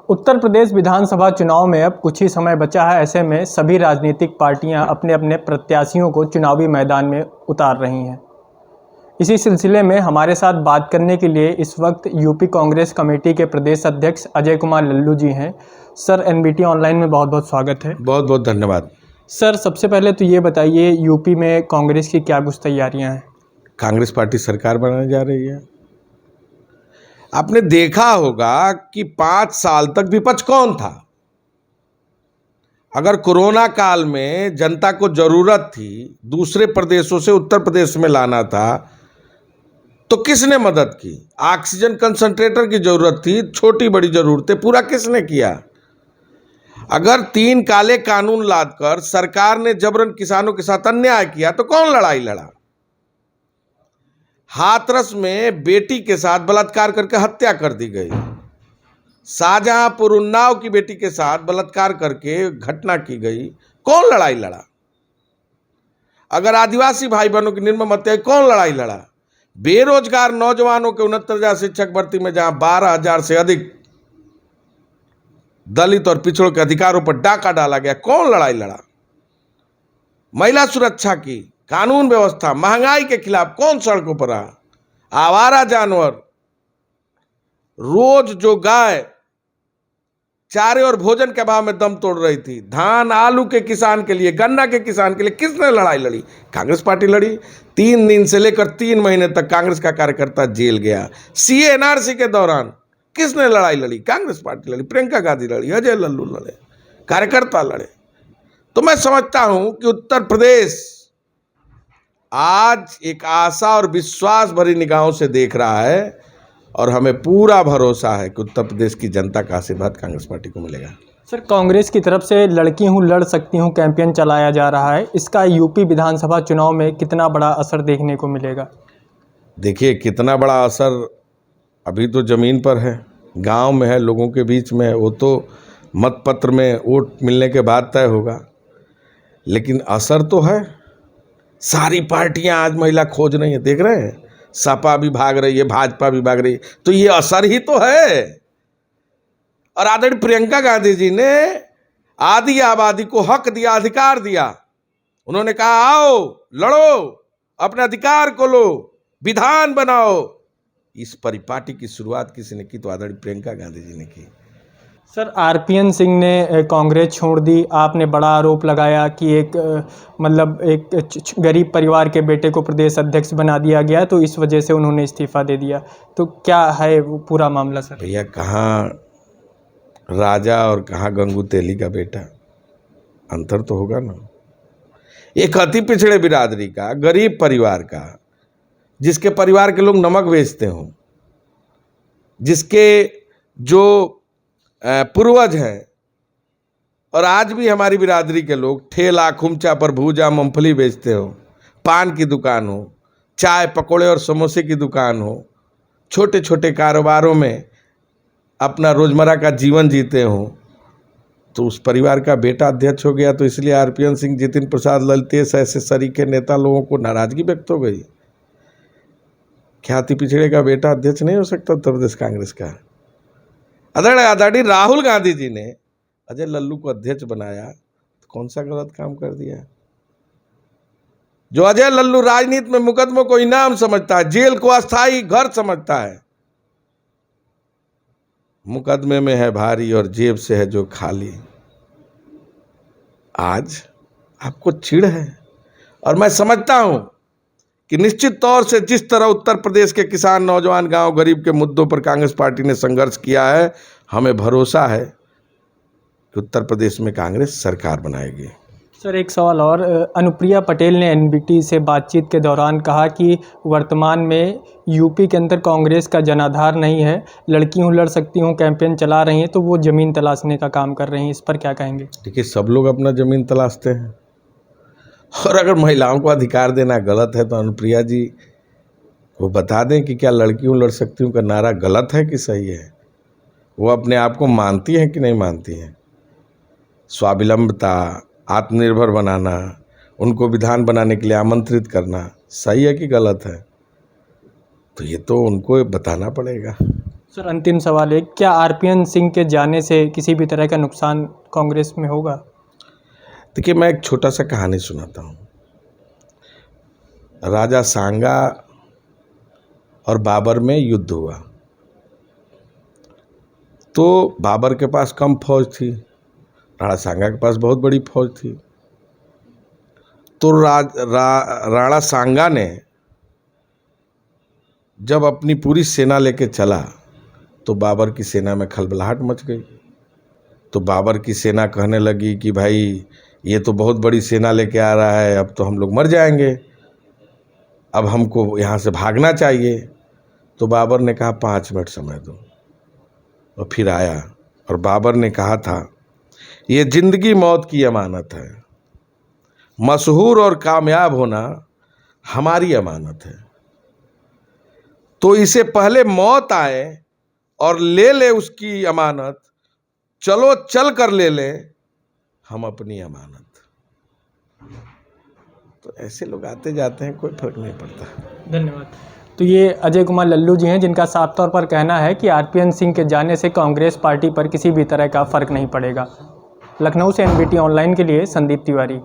उत्तर प्रदेश विधानसभा चुनाव में अब कुछ ही समय बचा है। ऐसे में सभी राजनीतिक पार्टियां अपने अपने प्रत्याशियों को चुनावी मैदान में उतार रही हैं। इसी सिलसिले में हमारे साथ बात करने के लिए इस वक्त यूपी कांग्रेस कमेटी के प्रदेश अध्यक्ष अजय कुमार लल्लू जी हैं। सर, एनबीटी ऑनलाइन में बहुत बहुत स्वागत है। बहुत बहुत धन्यवाद। सर, सबसे पहले तो ये बताइए, यूपी में कांग्रेस की क्या कुछ तैयारियां हैं? कांग्रेस पार्टी सरकार बनाने जा रही है। आपने देखा होगा कि 5 साल तक विपक्ष कौन था। अगर कोरोना काल में जनता को जरूरत थी, दूसरे प्रदेशों से उत्तर प्रदेश में लाना था, तो किसने मदद की? ऑक्सीजन कंसंट्रेटर की जरूरत थी, छोटी बड़ी जरूरतें पूरा किसने किया? अगर 3 काले कानून लादकर सरकार ने जबरन किसानों के साथ अन्याय किया तो कौन लड़ाई लड़ा? हाथरस में बेटी के साथ बलात्कार करके हत्या कर दी गई। शाहजहांपुर उन्नाव की बेटी के साथ बलात्कार करके घटना की गई, कौन लड़ाई लड़ा? अगर आदिवासी भाई बहनों की निर्मम हत्या, कौन लड़ाई लड़ा? बेरोजगार नौजवानों के 69,000 शिक्षक भर्ती में जहां 12,000 से अधिक दलित और पिछड़ों के अधिकारों पर डाका डाला गया, कौन लड़ाई लड़ा? महिला सुरक्षा की, कानून व्यवस्था, महंगाई के खिलाफ कौन सड़कों पर रहा? आवारा जानवर, रोज जो गाय चारे और भोजन के अभाव में दम तोड़ रही थी, धान आलू के किसान के लिए, गन्ना के किसान के लिए किसने लड़ाई लड़ी? कांग्रेस पार्टी लड़ी। 3 दिन से लेकर 3 महीने तक कांग्रेस का कार्यकर्ता जेल गया। सीए एनआरसी के दौरान किसने लड़ाई लड़ी? कांग्रेस पार्टी लड़ी। प्रियंका गांधी लड़ी, अजय लल्लू लड़े, कार्यकर्ता लड़े। तो मैं समझता हूं कि उत्तर प्रदेश आज एक आशा और विश्वास भरी निगाहों से देख रहा है और हमें पूरा भरोसा है कि उत्तर प्रदेश की जनता का आशीर्वाद कांग्रेस पार्टी को मिलेगा। सर, कांग्रेस की तरफ से लड़की हूँ लड़ सकती हूँ कैंपेन चलाया जा रहा है। इसका यूपी विधानसभा चुनाव में कितना बड़ा असर देखने को मिलेगा? देखिए, कितना बड़ा असर अभी तो ज़मीन पर है, गांव में है, लोगों के बीच में है। वो तो मतपत्र में वोट मिलने के बाद तय होगा, लेकिन असर तो है। सारी पार्टियां आज महिला खोज रही हैं, देख रहे हैं। सपा भी भाग रही है, भाजपा भी भाग रही है, तो ये असर ही तो है। और आदरणीय प्रियंका गांधी जी ने आदि आबादी को हक दिया, अधिकार दिया। उन्होंने कहा, आओ लड़ो, अपने अधिकार को लो, विधान बनाओ। इस परिपाटी की शुरुआत किसी ने की? तो आदरणीय प्रियंका गांधी जी ने की। सर, आरपीएन सिंह ने कांग्रेस छोड़ दी। आपने बड़ा आरोप लगाया कि एक गरीब परिवार के बेटे को प्रदेश अध्यक्ष बना दिया गया, तो इस वजह से उन्होंने इस्तीफा दे दिया। तो क्या है वो पूरा मामला? सर भैया, कहाँ राजा और कहाँ गंगू तेली का बेटा, अंतर तो होगा ना। एक अति पिछड़े बिरादरी का, गरीब परिवार का, जिसके परिवार के लोग नमक बेचते हों, जिसके जो पूर्वज हैं, और आज भी हमारी बिरादरी के लोग ठेला खुमचा पर भूजा मूंगफली बेचते हो, पान की दुकान हो, चाय पकौड़े और समोसे की दुकान हो, छोटे छोटे कारोबारों में अपना रोजमर्रा का जीवन जीते हो, तो उस परिवार का बेटा अध्यक्ष हो गया, तो इसलिए आरपीएन सिंह, जितिन प्रसाद, ललितेश ऐसे सरीखे नेता लोगों को नाराजगी व्यक्त हो गई। क्या अति पिछड़े का बेटा अध्यक्ष नहीं हो सकता उत्तर प्रदेश कांग्रेस का? आदरणीय राहुल गांधी जी ने अजय लल्लू को अध्यक्ष बनाया, तो कौन सा गलत काम कर दिया? जो अजय लल्लू राजनीति में मुकदमों को इनाम समझता है, जेल को अस्थाई घर समझता है, मुकदमे में है भारी और जेब से है जो खाली। आज आपको चिढ़ है, और मैं समझता हूं कि निश्चित तौर से जिस तरह उत्तर प्रदेश के किसान, नौजवान, गांव गरीब के मुद्दों पर कांग्रेस पार्टी ने संघर्ष किया है, हमें भरोसा है कि उत्तर प्रदेश में कांग्रेस सरकार बनाएगी। सर, एक सवाल और। अनुप्रिया पटेल ने एनबीटी से बातचीत के दौरान कहा कि वर्तमान में यूपी के अंदर कांग्रेस का जनाधार नहीं है, लड़की हूँ लड़ सकती हूँ कैंपेन चला रही हैं, तो वो ज़मीन तलाशने का काम कर रही हैं। इस पर क्या कहेंगे? देखिए, सब लोग अपना ज़मीन तलाशते हैं, और अगर महिलाओं को अधिकार देना गलत है तो अनुप्रिया जी वो बता दें कि क्या लड़की हूँ लड़ सकती हूँ का नारा गलत है कि सही है। वो अपने आप को मानती हैं कि नहीं मानती हैं? स्वावलंबता, आत्मनिर्भर बनाना, उनको विधान बनाने के लिए आमंत्रित करना सही है कि गलत है? तो ये तो उनको बताना पड़ेगा। सर अंतिम सवाल है, क्या आरपीएन सिंह के जाने से किसी भी तरह का नुकसान कांग्रेस में होगा? देखिए, मैं एक छोटा सा कहानी सुनाता हूँ। राजा सांगा और बाबर में युद्ध हुआ, तो बाबर के पास कम फौज थी, राणा सांगा के पास बहुत बड़ी फौज थी। तो राणा सांगा ने जब अपनी पूरी सेना लेके चला तो बाबर की सेना में खलबलाहट मच गई। तो बाबर की सेना कहने लगी कि भाई ये तो बहुत बड़ी सेना लेके आ रहा है, अब तो हम लोग मर जाएंगे, अब हमको यहाँ से भागना चाहिए। तो बाबर ने कहा 5 मिनट समय दो, और फिर आया और बाबर ने कहा था ये जिंदगी मौत की अमानत है, मशहूर और कामयाब होना हमारी अमानत है, तो इसे पहले मौत आए और ले ले उसकी अमानत, चलो चल कर ले ले हम अपनी अमानत। तो ऐसे लोग आते जाते हैं, कोई फर्क नहीं पड़ता। धन्यवाद। तो ये अजय कुमार लल्लू जी हैं, जिनका साफ तौर पर कहना है कि आरपीएन सिंह के जाने से कांग्रेस पार्टी पर किसी भी तरह का फर्क नहीं पड़ेगा। लखनऊ से एनबीटी ऑनलाइन के लिए संदीप तिवारी।